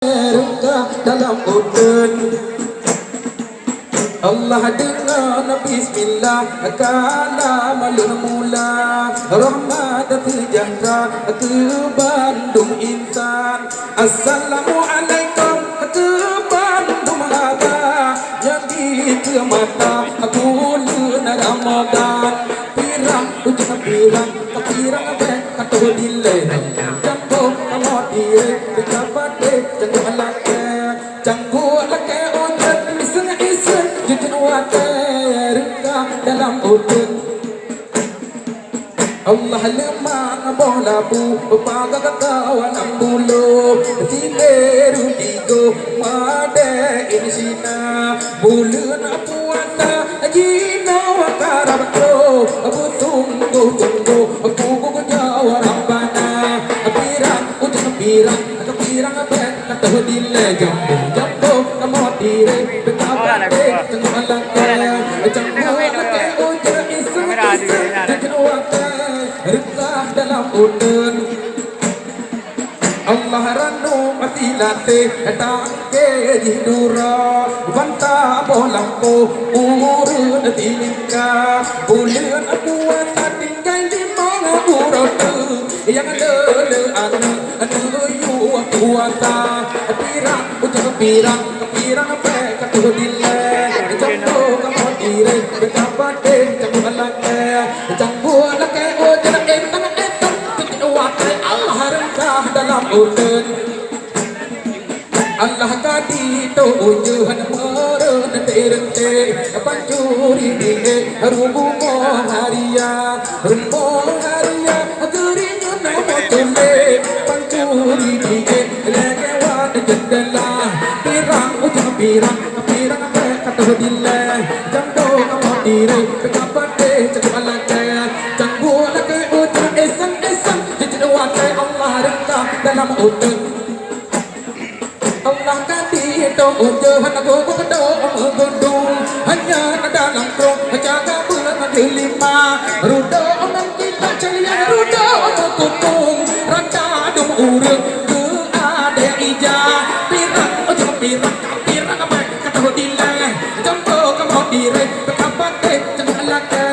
dalam udun Allah dengan bismillah kalamul mula rahmat sejahtera ke Bandung insan. Assalamualaikum ke Bandung abah yang di mata bulan Ramadan pirang ujian pirang pirang kata dilai jambo kamot dire dekat jangan alake janggu alake otak isun jujun water dalam udun Allah lemah bola bu paga kawan bulu tileru digo made insina bulun puasa jino karabto tunggu aku jawab rabbana pirang ujian pirang apa kata dile jambo kamu dire betapa tengah alake janggu alake ujian isun rekah dalam udun Allah ranu mati late tangke hidura banta bolampo urun tilingka bulan buat tinggal di mana urut yang lele anu yu puasa pirang ucap pirang pe katu dile jambu kamu dire betapa jambu alake jambu alake dalam udun Allah kadi to ujuhan meren terente pancuri die rubu haria gerinya nama tumbe pancuri die lewat jendela pirang ujung pirang apa kata dile jamdo kamu dire betapa cakap alake jambu alake ujung esan jujur wakai Allah rekah dalam udun Allah kati itu ujuhan aku kedo gunung hanya dalam krong jaga bulan kelima rudo orang kita celia rudo kutung rada dung urang ke ada ija pirang ujung pirang apa kata dile jambo kamu dire betapa jangan laka